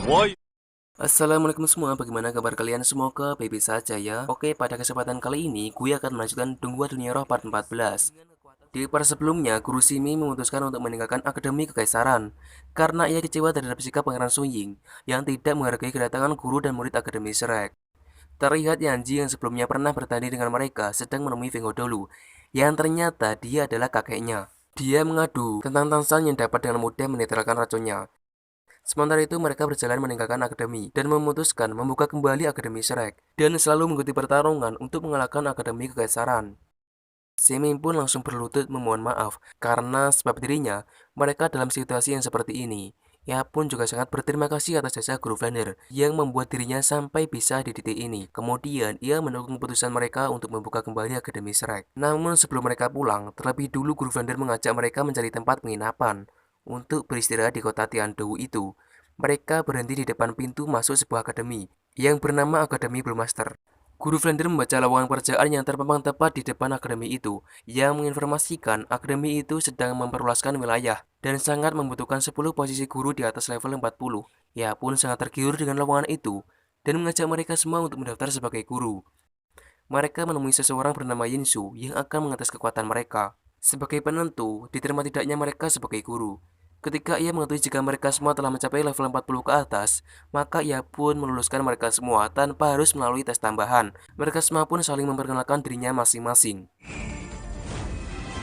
Woi. Assalamualaikum semua, bagaimana kabar kalian? Semoga baik-baik saja ya. Oke, pada kesempatan kali ini gue akan melanjutkan Donghwa Dunia Roh part 14. Di part sebelumnya, Guru Simi memutuskan untuk meninggalkan Akademi Kekaisaran karena ia kecewa terhadap sikap Pangeran Sunying yang tidak menghargai kedatangan guru dan murid Akademi Shrek. Terlihat Yanji yang sebelumnya pernah bertanding dengan mereka sedang menemui Fengho dulu, yang ternyata dia adalah kakeknya. Dia mengadu tentang Tangshan yang dapat dengan mudah menetralkan racunnya. Sementara itu mereka berjalan meninggalkan akademi dan memutuskan membuka kembali Akademi Shrek dan selalu mengikuti pertarungan untuk mengalahkan Akademi Kekaisaran. Semi pun langsung berlutut memohon maaf karena sebab dirinya mereka dalam situasi yang seperti ini. Ia pun juga sangat berterima kasih atas jasa Guru Flander yang membuat dirinya sampai bisa di titik ini. Kemudian ia mendukung keputusan mereka untuk membuka kembali Akademi Shrek. Namun sebelum mereka pulang, terlebih dulu Guru Flander mengajak mereka mencari tempat penginapan untuk beristirahat di kota Tiandou itu. Mereka berhenti di depan pintu masuk sebuah akademi yang bernama Akademi Brewmaster. Guru Flander membaca lowongan pekerjaan yang terpampang tepat di depan akademi itu, yang menginformasikan akademi itu sedang memperluaskan wilayah dan sangat membutuhkan 10 posisi guru di atas level 40. Ia pun sangat tergiur dengan lowongan itu dan mengajak mereka semua untuk mendaftar sebagai guru. Mereka menemui seseorang bernama Yinsu yang akan mengetes kekuatan mereka. Sebagai penentu, diterima tidaknya mereka sebagai guru. Ketika ia mengetahui jika mereka semua telah mencapai level 40 ke atas, maka ia pun meluluskan mereka semua tanpa harus melalui tes tambahan. Mereka semua pun saling memperkenalkan dirinya masing-masing.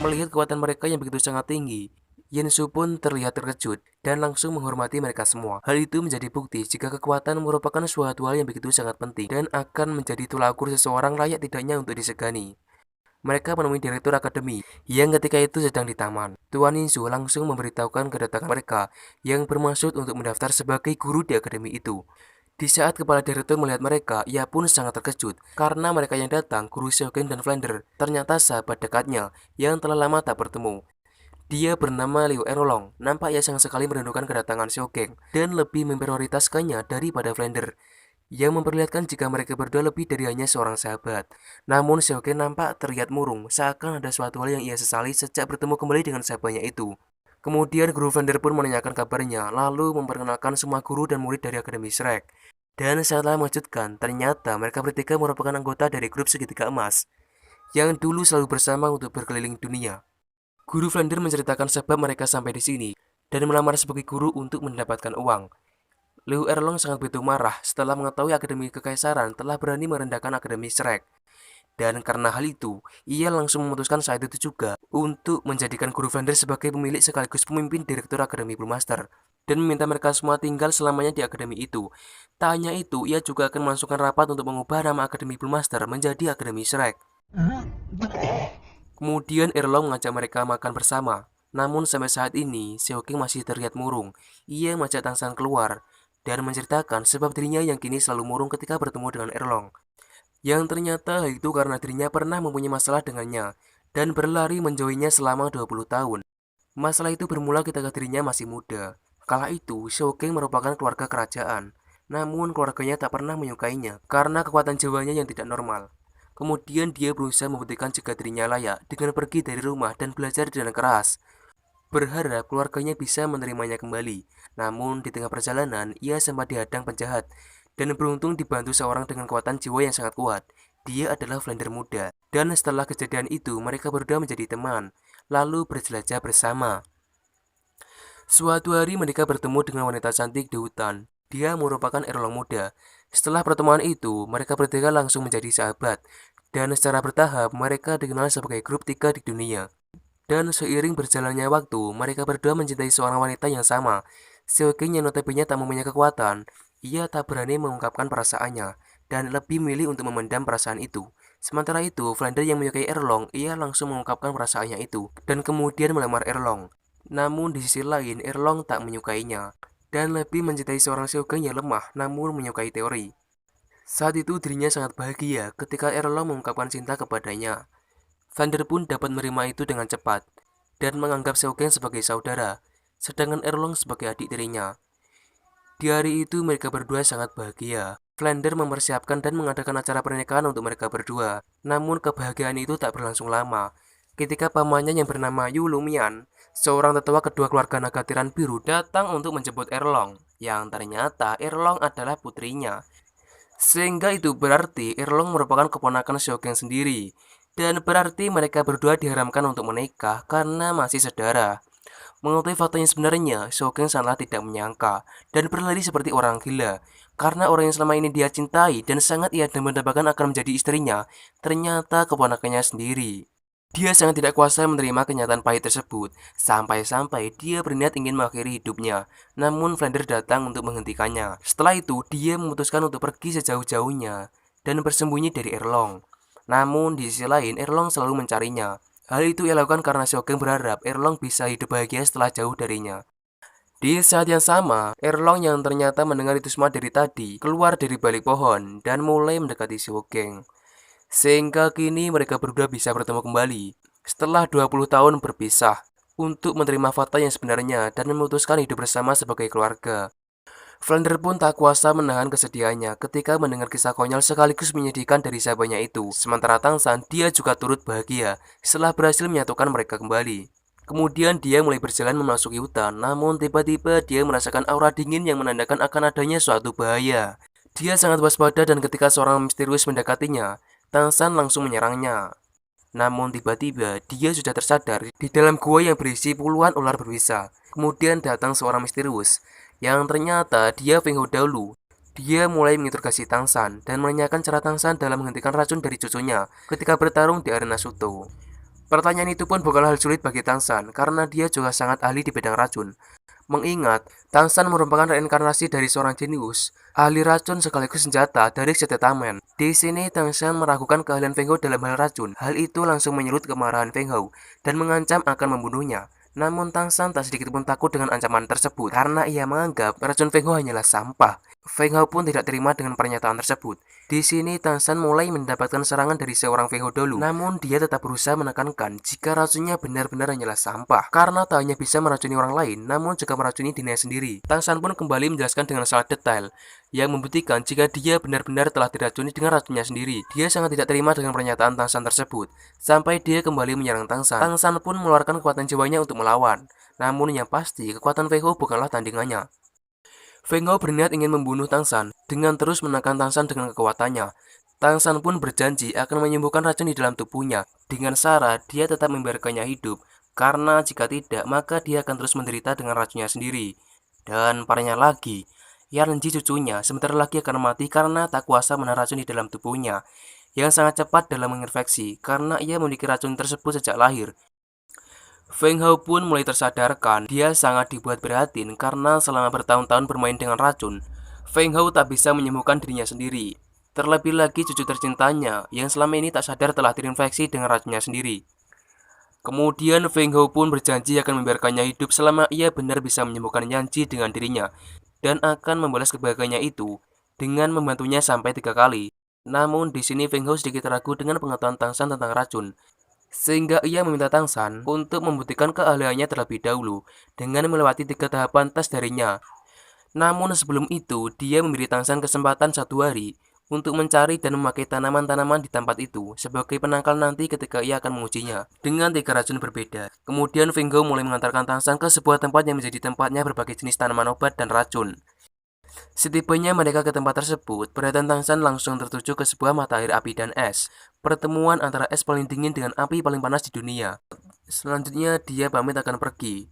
Melihat kekuatan mereka yang begitu sangat tinggi, Yensu pun terlihat terkejut dan langsung menghormati mereka semua. Hal itu menjadi bukti jika kekuatan merupakan suatu hal yang begitu sangat penting dan akan menjadi tolak ukur seseorang layak tidaknya untuk disegani. Mereka menemui direktur akademi yang ketika itu sedang di taman. Tuan Yinsu langsung memberitahukan kedatangan mereka yang bermaksud untuk mendaftar sebagai guru di akademi itu. Di saat kepala direktur melihat mereka, ia pun sangat terkejut karena mereka yang datang, Guru Xiaoqing dan Flander, ternyata sahabat dekatnya yang telah lama tak bertemu. Dia bernama Liu Erlong. Nampak ia sangat sekali merindukan kedatangan Xiaoqing dan lebih memprioritaskannya daripada Flander, yang memperlihatkan jika mereka berdua lebih dari hanya seorang sahabat. Namun Xiaoqing nampak terlihat murung, seakan ada suatu hal yang ia sesali sejak bertemu kembali dengan sahabatnya itu. Kemudian Guru Vander pun menanyakan kabarnya, lalu memperkenalkan semua guru dan murid dari Akademi Shrek. Dan setelah mengejutkan, ternyata mereka bertiga merupakan anggota dari grup segitiga emas, yang dulu selalu bersama untuk berkeliling dunia. Guru Vander menceritakan sebab mereka sampai di sini, dan melamar sebagai guru untuk mendapatkan uang. Liu Erlong sangat begitu marah setelah mengetahui Akademi Kekaisaran telah berani merendahkan Akademi Shrek. Dan karena hal itu, ia langsung memutuskan saat itu juga untuk menjadikan Guru Vander sebagai pemilik sekaligus pemimpin Direktur Akademi Brewmaster dan meminta mereka semua tinggal selamanya di akademi itu. Tak hanya itu, ia juga akan melangsungkan rapat untuk mengubah nama Akademi Brewmaster menjadi Akademi Shrek. Kemudian Erlong mengajak mereka makan bersama. Namun sampai saat ini, Xiaoqing masih terlihat murung. Ia mengajak Tangshan keluar dan menceritakan sebab dirinya yang kini selalu murung ketika bertemu dengan Erlong. Yang ternyata hal itu karena dirinya pernah mempunyai masalah dengannya dan berlari menjauhinya selama 20 tahun. Masalah itu bermula ketika dirinya masih muda. Kala itu, Xiaoqing merupakan keluarga kerajaan. Namun keluarganya tak pernah menyukainya karena kekuatan jiwanya yang tidak normal. Kemudian dia berusaha membuktikan jika dirinya layak dengan pergi dari rumah dan belajar dengan keras, berharap keluarganya bisa menerimanya kembali. Namun di tengah perjalanan, ia sempat dihadang penjahat dan beruntung dibantu seorang dengan kekuatan jiwa yang sangat kuat. Dia adalah Flander muda. Dan setelah kejadian itu, mereka berdua menjadi teman, lalu berjelajah bersama. Suatu hari mereka bertemu dengan wanita cantik di hutan. Dia merupakan Erlong muda. Setelah pertemuan itu, mereka bertiga langsung menjadi sahabat. Dan secara bertahap, mereka dikenal sebagai grup tiga di dunia. Dan seiring berjalannya waktu, mereka berdua mencintai seorang wanita yang sama. Xiaoqing yang notabene tak mempunyai kekuatan, ia tak berani mengungkapkan perasaannya, dan lebih memilih untuk memendam perasaan itu. Sementara itu, Flander yang menyukai Erlong, ia langsung mengungkapkan perasaannya itu, dan kemudian melamar Erlong. Namun di sisi lain, Erlong tak menyukainya, dan lebih mencintai seorang Xiaoqing yang lemah, namun menyukai teori. Saat itu dirinya sangat bahagia ketika Erlong mengungkapkan cinta kepadanya. Vander pun dapat menerima itu dengan cepat dan menganggap Xiaoqing sebagai saudara, sedangkan Erlong sebagai adik tirinya. Di hari itu mereka berdua sangat bahagia. Flander mempersiapkan dan mengadakan acara pernikahan untuk mereka berdua. Namun kebahagiaan itu tak berlangsung lama. Ketika pamannya yang bernama Yu Lumian, seorang tetua kedua keluarga naga tiran biru, datang untuk menjemput Erlong. yang ternyata Erlong adalah putrinya. Sehingga itu berarti Erlong merupakan keponakan Xiaogang sendiri. Dan berarti mereka berdua diharamkan untuk menikah karena masih saudara. Mengetahui fakta yang sebenarnya, Xiaogang sangat tidak menyangka dan berlari seperti orang gila. Karena orang yang selama ini dia cintai dan sangat ia dambakan akan menjadi istrinya, ternyata keponakannya sendiri. Dia sangat tidak kuasa menerima kenyataan pahit tersebut, sampai-sampai dia berniat ingin mengakhiri hidupnya. Namun Flander datang untuk menghentikannya. Setelah itu, dia memutuskan untuk pergi sejauh-jauhnya dan bersembunyi dari Erlong. Namun di sisi lain, Erlong selalu mencarinya. Hal itu ia lakukan karena Xiaogang berharap Erlong bisa hidup bahagia setelah jauh darinya. Di saat yang sama, Erlong yang ternyata mendengar itu semua dari tadi, keluar dari balik pohon dan mulai mendekati Xiaogang. Sehingga kini mereka berdua bisa bertemu kembali setelah 20 tahun berpisah untuk menerima fakta yang sebenarnya dan memutuskan hidup bersama sebagai keluarga. Flander pun tak kuasa menahan kesedihannya ketika mendengar kisah konyol sekaligus menyedihkan dari sahabatnya itu. Sementara Tangsan, dia juga turut bahagia setelah berhasil menyatukan mereka kembali. Kemudian dia mulai berjalan memasuki hutan, namun tiba-tiba dia merasakan aura dingin yang menandakan akan adanya suatu bahaya. Dia sangat waspada dan ketika seorang misterius mendekatinya, Tangsan langsung menyerangnya. Namun tiba-tiba dia sudah tersadar di dalam gua yang berisi puluhan ular berbisa. Kemudian datang seorang misterius yang ternyata dia Feng Hao dahulu. Dia mulai menginterogasi Tangsan dan menanyakan cara Tangsan dalam menghentikan racun dari cucunya ketika bertarung di arena Suto. Pertanyaan itu pun bukanlah hal sulit bagi Tangsan karena dia juga sangat ahli di bidang racun. Mengingat Tangsan merupakan reinkarnasi dari seorang jenius, ahli racun sekaligus senjata dari Setetamen. Di sini Tangsan meragukan keahlian Feng Hao dalam hal racun. Hal itu langsung menyulut kemarahan Feng Hao dan mengancam akan membunuhnya. Namun Tangsan tak sedikit pun takut dengan ancaman tersebut karena ia menganggap racun Feng Hao hanyalah sampah. Feng Hao pun tidak terima dengan pernyataan tersebut. Di sini Tangsan mulai mendapatkan serangan dari seorang Feng Hao dulu. Namun dia tetap berusaha menekankan jika racunnya benar-benar hanyalah sampah. Karena tak hanya bisa meracuni orang lain, namun juga meracuni dirinya sendiri. Tangsan pun kembali menjelaskan dengan sangat detail yang membuktikan jika dia benar-benar telah diracuni dengan racunnya sendiri. Dia sangat tidak terima dengan pernyataan Tangsan tersebut, sampai dia kembali menyerang Tangsan. Tangsan pun mengeluarkan kekuatan jiwanya untuk melawan. Namun yang pasti, kekuatan Feng Hao bukanlah tandingannya. Feng Hao berniat ingin membunuh Tangsan dengan terus menekan Tangsan dengan kekuatannya. Tangsan pun berjanji akan menyembuhkan racun di dalam tubuhnya. Dengan syarat dia tetap membiarkannya hidup, karena jika tidak maka dia akan terus menderita dengan racunnya sendiri. Dan parahnya lagi, Yarnji cucunya sebentar lagi akan mati karena tak kuasa menahan racun di dalam tubuhnya, yang sangat cepat dalam menginfeksi karena ia memiliki racun tersebut sejak lahir. Feng Hao pun mulai tersadarkan dia sangat dibuat prihatin karena selama bertahun-tahun bermain dengan racun, Feng Hao tak bisa menyembuhkan dirinya sendiri. Terlebih lagi cucu tercintanya yang selama ini tak sadar telah terinfeksi dengan racunnya sendiri. Kemudian Feng Hao pun berjanji akan membiarkannya hidup selama ia benar bisa menyembuhkan Yanji dengan dirinya dan akan membalas kebahagiaannya itu dengan membantunya sampai 3 kali. Namun di sini Feng Hao sedikit ragu dengan pengetahuan Tangsan tentang racun, sehingga ia meminta Tangsan untuk membuktikan keahliannya terlebih dahulu dengan melewati 3 tahapan tes darinya. Namun sebelum itu, dia memberi Tangsan kesempatan 1 hari untuk mencari dan memakai tanaman-tanaman di tempat itu sebagai penangkal nanti ketika ia akan mengujinya dengan 3 racun berbeda. Kemudian Feng Hao mulai mengantarkan Tangsan ke sebuah tempat yang menjadi tempatnya berbagai jenis tanaman obat dan racun. Setibanya mereka ke tempat tersebut, perhatian Tangsan langsung tertuju ke sebuah mata air api dan es, pertemuan antara es paling dingin dengan api paling panas di dunia. Selanjutnya dia pamit akan pergi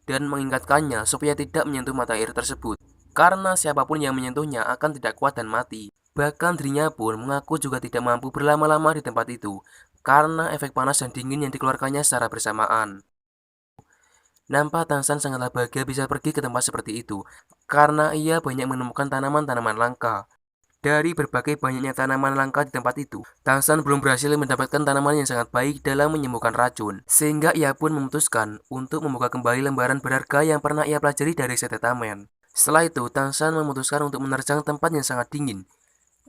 dan mengingatkannya supaya tidak menyentuh mata air tersebut, karena siapapun yang menyentuhnya akan tidak kuat dan mati. Bahkan dirinya pun mengaku juga tidak mampu berlama-lama di tempat itu, karena efek panas dan dingin yang dikeluarkannya secara bersamaan. Nampak Tangsan sangatlah bahagia bisa pergi ke tempat seperti itu, karena ia banyak menemukan tanaman-tanaman langka. Dari berbagai banyaknya tanaman langka di tempat itu, Tangsan belum berhasil mendapatkan tanaman yang sangat baik dalam menyembuhkan racun, sehingga ia pun memutuskan untuk membuka kembali lembaran berharga yang pernah ia pelajari dari Setetamen. Setelah itu, Tangsan memutuskan untuk menerjang tempat yang sangat dingin,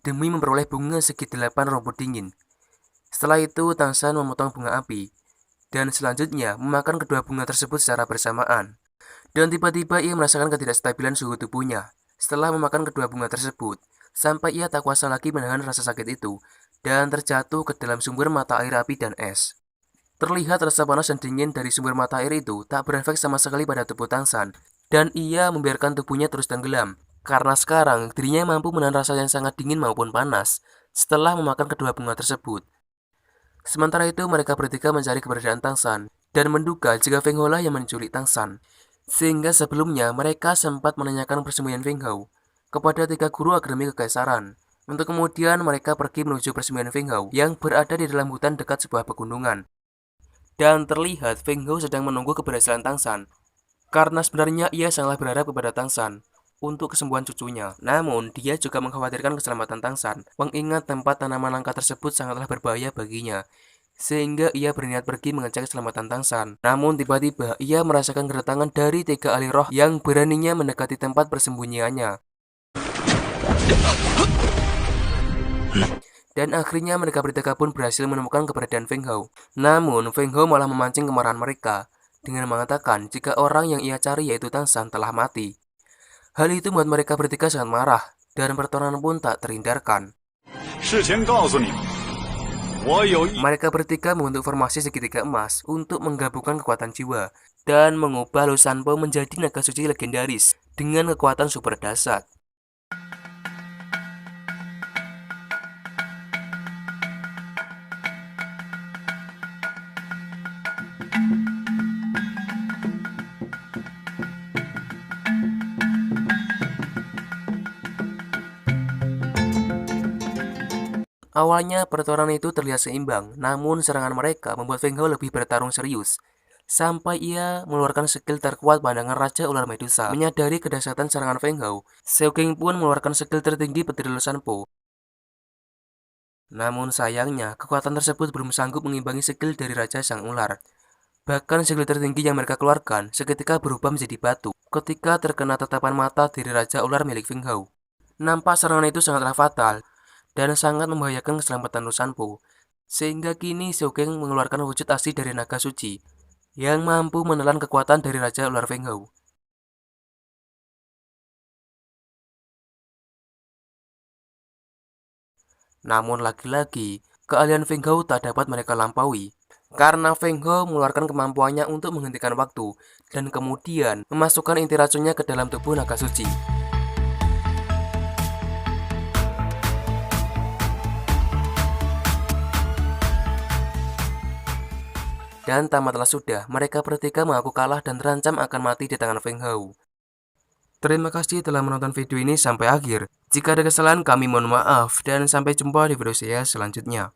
demi memperoleh bunga segi 8 rumput dingin. Setelah itu, Tangsan memotong bunga api, dan selanjutnya memakan kedua bunga tersebut secara bersamaan. Dan tiba-tiba ia merasakan ketidakstabilan suhu tubuhnya setelah memakan kedua bunga tersebut, sampai ia tak kuasa lagi menahan rasa sakit itu, dan terjatuh ke dalam sumber mata air api dan es. Terlihat rasa panas dan dingin dari sumber mata air itu tak berefek sama sekali pada tubuh Tangsan. dan ia membiarkan tubuhnya terus tenggelam. Karena sekarang dirinya mampu menahan rasa yang sangat dingin maupun panas setelah memakan kedua bunga tersebut. Sementara itu mereka bertiga mencari keberadaan Tangsan dan menduga jika Feng Hou lah yang menculik Tangsan. Sehingga sebelumnya mereka sempat menanyakan persembunyian Feng Hou kepada 3 guru akademi kekaisaran. Untuk kemudian mereka pergi menuju persembunyian Feng Hou yang berada di dalam hutan dekat sebuah pegunungan. Dan terlihat Feng Hou sedang menunggu keberhasilan Tangsan karena sebenarnya ia sangat berharap kepada Tangsan untuk kesembuhan cucunya. Namun, dia juga mengkhawatirkan keselamatan Tangsan, mengingat tempat tanaman langka tersebut sangatlah berbahaya baginya. Sehingga ia berniat pergi mengecek keselamatan Tangsan. Namun tiba-tiba ia merasakan kedatangan dari 3 ahli roh yang beraninya mendekati tempat persembunyiannya. Dan akhirnya mereka bertiga pun berhasil menemukan keberadaan Feng Hou. Namun, Feng Hou malah memancing kemarahan mereka dengan mengatakan jika orang yang ia cari yaitu Tangsan telah mati. Hal itu membuat mereka bertiga sangat marah, dan pertarungan pun tak terhindarkan. Mereka bertiga membentuk formasi segitiga emas untuk menggabungkan kekuatan jiwa dan mengubah Lu Sanpo menjadi naga suci legendaris dengan kekuatan super dahsyat. Awalnya pertarungan itu terlihat seimbang, namun serangan mereka membuat Feng Hou lebih bertarung serius. Sampai ia mengeluarkan skill terkuat pandangan Raja Ular Medusa. Menyadari kedahsyatan serangan Feng Hou, Xiao Qing pun mengeluarkan skill tertinggi petir Lu Sanpo. Namun sayangnya, kekuatan tersebut belum sanggup mengimbangi skill dari Raja Sang Ular. Bahkan skill tertinggi yang mereka keluarkan seketika berubah menjadi batu ketika terkena tatapan mata dari Raja Ular milik Feng Hou. Nampak serangan itu sangatlah fatal dan sangat membahayakan keselamatan Lu Sanpo. Sehingga kini Xiao Qing mengeluarkan wujud asli dari naga suci yang mampu menelan kekuatan dari Raja Ular Feng Hou. Namun lagi-lagi, keahlian Feng Hou tak dapat mereka lampaui. Karena Feng Hou mengeluarkan kemampuannya untuk menghentikan waktu dan kemudian memasukkan inti racunnya ke dalam tubuh naga suci. Dan tamatlah sudah, mereka bertiga mengaku kalah dan terancam akan mati di tangan Feng Hou. Terima kasih telah menonton video ini sampai akhir. Jika ada kesalahan kami mohon maaf dan sampai jumpa di video saya selanjutnya.